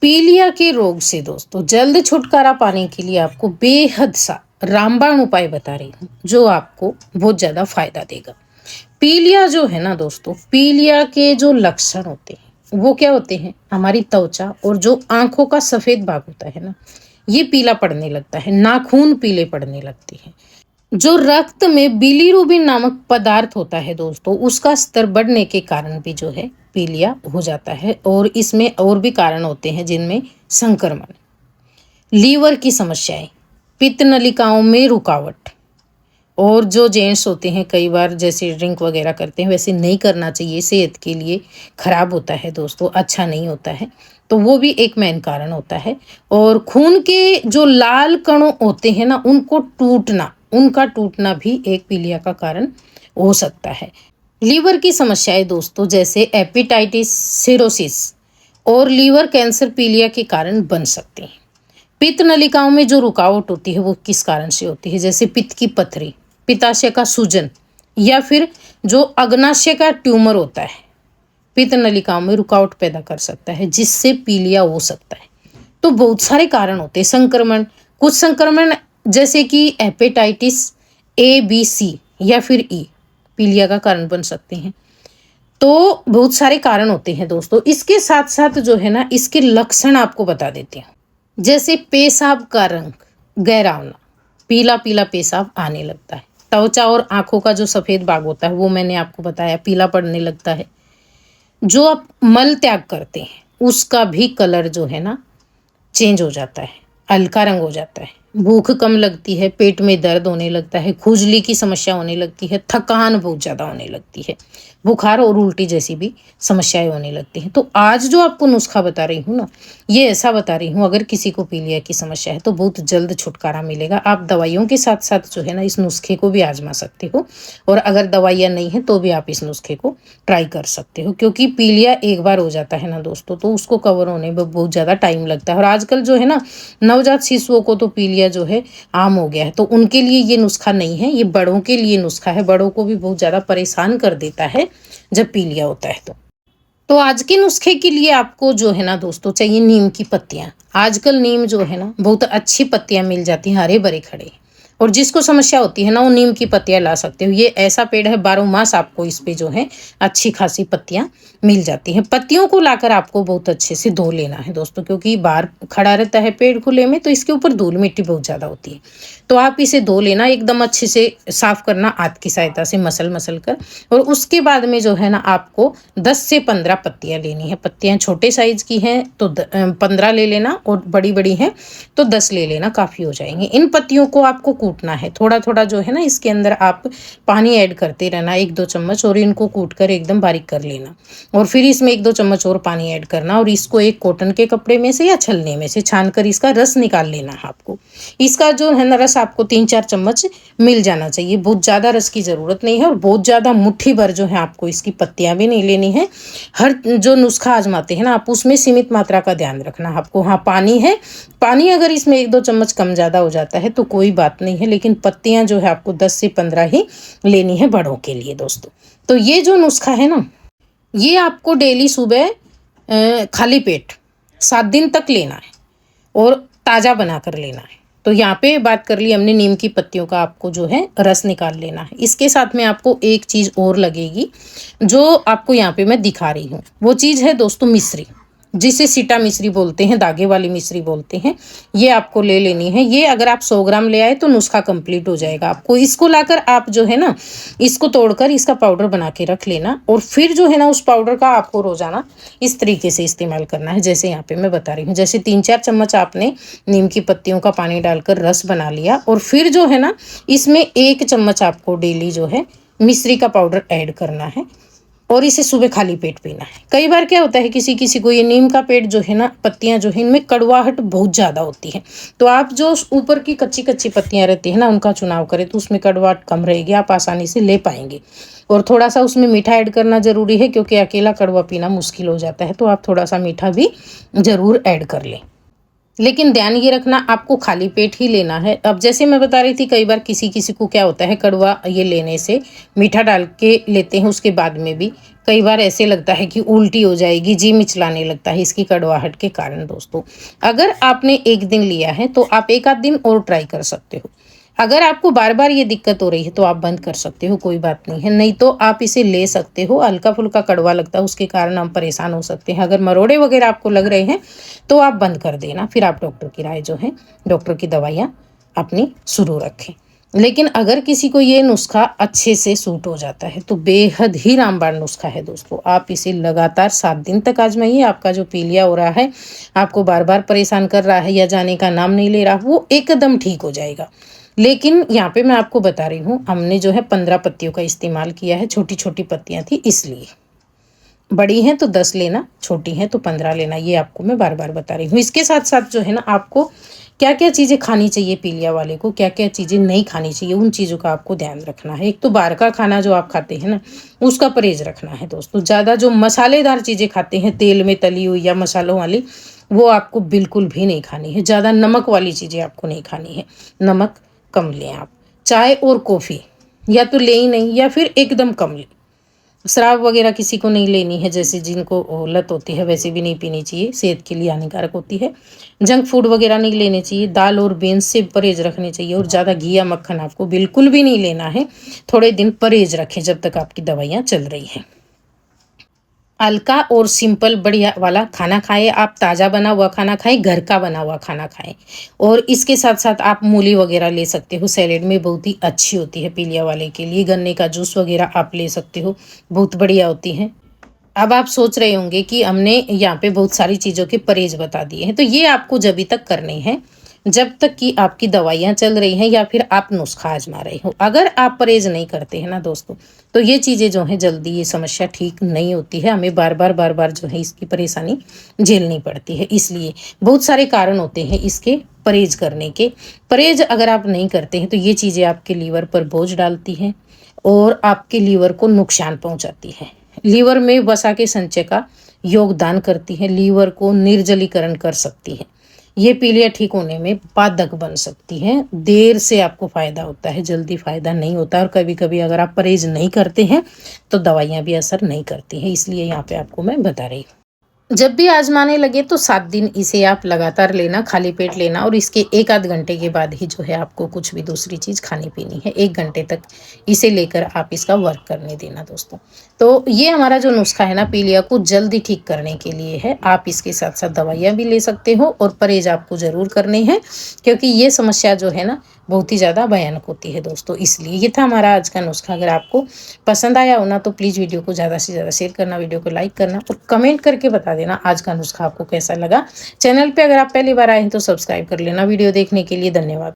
पीलिया के रोग से दोस्तों जल्द छुटकारा पाने के लिए आपको बेहद सा रामबाण उपाय बता रही हूँ जो आपको बहुत ज्यादा फायदा देगा। पीलिया जो है ना दोस्तों, पीलिया के जो लक्षण होते हैं वो क्या होते हैं? हमारी त्वचा और जो आंखों का सफेद भाग होता है ना, ये पीला पड़ने लगता है, नाखून पीले पड़ने लगते हैं। जो रक्त में बिलीरुबिन नामक पदार्थ होता है दोस्तों, उसका स्तर बढ़ने के कारण भी जो है पीलिया हो जाता है। और इसमें और भी कारण होते हैं जिनमें संक्रमण, लीवर की समस्याएं, पित्त नलिकाओं में रुकावट। और जो जेंट्स होते हैं कई बार जैसे ड्रिंक वगैरह करते हैं, वैसे नहीं करना चाहिए, सेहत के लिए खराब होता है दोस्तों, अच्छा नहीं होता है। तो वो भी एक मेन कारण होता है। और खून के जो लाल कण होते हैं ना, उनका टूटना भी एक पीलिया का कारण हो सकता है। लीवर की समस्याएं दोस्तों जैसे एपिटाइटिस, सिरोसिस और लीवर कैंसर पीलिया के कारण बन सकते हैं। पित्त नलिकाओं में जो रुकावट होती है वो किस कारण से होती है? जैसे पित्त की पथरी, पित्ताशय का सूजन, या फिर जो अग्नाशय का ट्यूमर होता है पित्त नलिकाओं में रुकावट पैदा कर सकता है, जिससे पीलिया हो सकता है। तो बहुत सारे कारण होते हैं। संक्रमण, कुछ संक्रमण जैसे कि हेपेटाइटिस ए, बी, सी या फिर ई पीलिया का कारण बन सकते हैं। तो बहुत सारे कारण होते हैं दोस्तों। इसके साथ साथ जो है ना, इसके लक्षण आपको बता देती हूँ। जैसे पेशाब का रंग गहरा होना, पीला पीला पेशाब आने लगता है। त्वचा और आंखों का जो सफेद भाग होता है वो मैंने आपको बताया पीला पड़ने लगता है। जो आप मल त्याग करते हैं उसका भी कलर जो है ना चेंज हो जाता है, हल्का रंग हो जाता है। भूख कम लगती है, पेट में दर्द होने लगता है, खुजली की समस्या होने लगती है, थकान बहुत ज़्यादा होने लगती है, बुखार और उल्टी जैसी भी समस्याएं होने लगती हैं। तो आज जो आपको नुस्खा बता रही हूँ ना, ये ऐसा बता रही हूँ, अगर किसी को पीलिया की समस्या है तो बहुत जल्द छुटकारा मिलेगा। आप दवाइयों के साथ साथ जो है ना इस नुस्खे को भी आजमा सकते हो। और अगर दवाइयाँ नहीं है तो भी आप इस नुस्खे को ट्राई कर सकते हो, क्योंकि पीलिया एक बार हो जाता है ना दोस्तों, तो उसको कवर होने में बहुत ज़्यादा टाइम लगता है। और आजकल जो है ना नवजात शिशुओं को तो पीलिया जो है आम हो गया है, तो उनके लिए ये नुस्खा नहीं है, ये बड़ों के लिए नुस्खा है। बड़ों को भी बहुत ज़्यादा परेशान कर देता है जब पीलिया होता है। तो आज के नुस्खे के लिए आपको जो है ना दोस्तों चाहिए नीम की पत्तियां। आजकल नीम जो है ना बहुत अच्छी पत्तियां मिल जाती हैं, हरे भरे खड़े। और जिसको समस्या होती है ना वो नीम की पत्तियां ला सकते हो। ये ऐसा पेड़ है 12 मास आपको इस पे जो है अच्छी खासी पत्तियां मिल जाती हैं। पत्तियों को लाकर आपको बहुत अच्छे से धो लेना है दोस्तों, क्योंकि बाहर खड़ा रहता है पेड़ खुले में, तो इसके ऊपर धूल मिट्टी बहुत ज़्यादा होती है। तो आप इसे धो लेना, एकदम अच्छे से साफ करना हाथ की सहायता से मसल मसल कर। और उसके बाद में जो है ना आपको 10 से 15 पत्तियां लेनी है। पत्तियां छोटे साइज की हैं तो 15 ले लेना, और बड़ी बड़ी हैं तो 10 ले लेना, काफ़ी हो जाएंगे। इन पत्तियों को आपको कूटना है थोड़ा थोड़ा, जो है ना इसके अंदर आप पानी ऐड करते रहना 1-2 चम्मच, और इनको कूट कर एकदम बारीक कर लेना। और फिर इसमें 1-2 चम्मच और पानी ऐड करना, और इसको एक कॉटन के कपड़े में से या छलने में से छान कर इसका रस निकाल लेना है आपको। इसका जो है ना रस आपको 3-4 चम्मच मिल जाना चाहिए, बहुत ज़्यादा रस की ज़रूरत नहीं है। और बहुत ज़्यादा मुट्ठी भर जो है आपको इसकी पत्तियां भी नहीं लेनी है। हर जो नुस्खा आजमाते हैं ना आप, उसमें सीमित मात्रा का ध्यान रखना आपको। हाँ, पानी है, पानी अगर इसमें 1-2 चम्मच कम ज़्यादा हो जाता है तो कोई बात नहीं है, लेकिन पत्तियां जो है आपको 10 से 15 ही लेनी है बड़ों के लिए दोस्तों। तो ये जो नुस्खा है ना, ये आपको डेली सुबह खाली पेट 7 दिन तक लेना है, और ताज़ा बना कर लेना है। तो यहाँ पे बात कर ली हमने नीम की पत्तियों का, आपको जो है रस निकाल लेना है। इसके साथ में आपको एक चीज़ और लगेगी जो आपको यहाँ पे मैं दिखा रही हूँ। वो चीज़ है दोस्तों मिश्री, जिसे सीटा मिश्री बोलते हैं, धागे वाली मिश्री बोलते हैं। ये आपको ले लेनी है। ये अगर आप 100 ग्राम ले आए तो नुस्खा कंप्लीट हो जाएगा आपको। इसको लाकर आप जो है ना इसको तोड़कर इसका पाउडर बना के रख लेना, और फिर जो है ना उस पाउडर का आपको रोजाना इस तरीके से इस्तेमाल करना है जैसे यहाँ पे मैं बता रही हूँ। जैसे 3-4 चम्मच आपने नीम की पत्तियों का पानी डालकर रस बना लिया, और फिर जो है ना इसमें 1 चम्मच आपको डेली जो है मिश्री का पाउडर ऐड करना है, और इसे सुबह खाली पेट पीना है। कई बार क्या होता है किसी किसी को ये नीम का पेड़ जो है ना, पत्तियां जो है इनमें कड़वाहट बहुत ज़्यादा होती है। तो आप जो ऊपर की कच्ची कच्ची पत्तियां रहती है ना उनका चुनाव करें, तो उसमें कड़वाहट कम रहेगी, आप आसानी से ले पाएंगे। और थोड़ा सा उसमें मीठा ऐड करना ज़रूरी है, क्योंकि अकेला कड़वा पीना मुश्किल हो जाता है, तो आप थोड़ा सा मीठा भी ज़रूर ऐड कर लें। लेकिन ध्यान ये रखना आपको खाली पेट ही लेना है। अब जैसे मैं बता रही थी, कई बार किसी किसी को क्या होता है, कड़वा ये लेने से, मीठा डाल के लेते हैं उसके बाद में भी कई बार ऐसे लगता है कि उल्टी हो जाएगी, जी मिचलाने लगता है इसकी कड़वाहट के कारण। दोस्तों अगर आपने एक दिन लिया है तो आप एक आध दिन और ट्राई कर सकते हो। अगर आपको बार बार ये दिक्कत हो रही है तो आप बंद कर सकते हो, कोई बात नहीं है। नहीं तो आप इसे ले सकते हो। हल्का फुल्का कड़वा लगता है, उसके कारण हम परेशान हो सकते हैं। अगर मरोड़े वगैरह आपको लग रहे हैं तो आप बंद कर देना, फिर आप डॉक्टर की राय जो है, डॉक्टर की दवाइयाँ अपनी शुरू रखें। लेकिन अगर किसी को ये नुस्खा अच्छे से सूट हो जाता है तो बेहद ही रामबाण नुस्खा है दोस्तों। आप इसे लगातार 7 दिन तक आजमाइए। आपका जो पीलिया हो रहा है, आपको बार बार परेशान कर रहा है या जाने का नाम नहीं ले रहा, वो एकदम ठीक हो जाएगा। लेकिन यहाँ पे मैं आपको बता रही हूँ, हमने जो है 15 पत्तियों का इस्तेमाल किया है। छोटी छोटी पत्तियाँ थी इसलिए। बड़ी हैं तो 10 लेना, छोटी हैं तो 15 लेना, ये आपको मैं बार बार बता रही हूँ। इसके साथ साथ जो है ना, आपको क्या क्या चीज़ें खानी चाहिए, पीलिया वाले को क्या क्या चीज़ें नहीं खानी चाहिए, उन चीज़ों का आपको ध्यान रखना है। एक तो बाहर का खाना जो आप खाते हैं ना, उसका परहेज रखना है दोस्तों। ज़्यादा जो मसालेदार चीज़ें खाते हैं, तेल में तली हुई या मसालों वाली, वो आपको बिल्कुल भी नहीं खानी है। ज़्यादा नमक वाली चीज़ें आपको नहीं खानी है, नमक कम लें आप। चाय और कॉफ़ी या तो ले ही नहीं या फिर एकदम कम लें। शराब वगैरह किसी को नहीं लेनी है, जैसे जिनको लत होती है वैसे भी नहीं पीनी चाहिए, सेहत के लिए हानिकारक होती है। जंक फूड वगैरह नहीं लेने चाहिए। दाल और बीन्स से परहेज रखने चाहिए। और ज़्यादा घी या मक्खन आपको बिल्कुल भी नहीं लेना है। थोड़े दिन परहेज रखें जब तक आपकी दवाइयाँ चल रही हैं। हल्का और सिंपल बढ़िया वाला खाना खाएं आप। ताज़ा बना हुआ खाना खाएं, घर का बना हुआ खाना खाएं। और इसके साथ साथ आप मूली वगैरह ले सकते हो, सैलेड में बहुत ही अच्छी होती है पीलिया वाले के लिए। गन्ने का जूस वगैरह आप ले सकते हो, बहुत बढ़िया होती हैं। अब आप सोच रहे होंगे कि हमने यहाँ पे बहुत सारी चीज़ों के परहेज बता दिए हैं, तो ये आपको जब तक करने हैं जब तक कि आपकी दवाइयाँ चल रही हैं या फिर आप नुस्खा आजमा रहे हो। अगर आप परहेज नहीं करते हैं ना दोस्तों, तो ये चीज़ें जो हैं जल्दी ये समस्या ठीक नहीं होती है। हमें बार बार जो है इसकी परेशानी झेलनी पड़ती है। इसलिए बहुत सारे कारण होते हैं इसके परहेज करने के। परहेज अगर आप नहीं करते हैं तो ये चीज़ें आपके लीवर पर बोझ डालती हैं और आपके लीवर को नुकसान पहुँचाती है। लीवर में वसा के संचय का योगदान करती है, लीवर को निर्जलीकरण कर सकती है। ये पीलिया ठीक होने में बाधक बन सकती है। देर से आपको फ़ायदा होता है, जल्दी फ़ायदा नहीं होता। और कभी कभी अगर आप परहेज नहीं करते हैं तो दवाइयाँ भी असर नहीं करती हैं। इसलिए यहाँ पे आपको मैं बता रही हूँ। जब भी आजमाने लगे तो 7 दिन इसे आप लगातार लेना, खाली पेट लेना। और इसके 1 आध घंटे के बाद ही जो है आपको कुछ भी दूसरी चीज़ खानी पीनी है। 1 घंटे तक इसे लेकर आप इसका वर्क करने देना दोस्तों। तो ये हमारा जो नुस्खा है ना, पीलिया को जल्दी ठीक करने के लिए है। आप इसके साथ साथ दवाइयाँ भी ले सकते हो और परहेज आपको ज़रूर करने हैं, क्योंकि ये समस्या जो है ना बहुत ही ज़्यादा भयानक होती है दोस्तों। इसलिए ये था हमारा आज का नुस्खा। अगर आपको पसंद आया हो ना तो प्लीज़ वीडियो को ज़्यादा से ज़्यादा शेयर करना, वीडियो को लाइक करना और कमेंट करके बता देना आज का नुस्खा आपको कैसा लगा। चैनल पे अगर आप पहली बार आए हैं तो सब्सक्राइब कर लेना। वीडियो देखने के लिए धन्यवाद।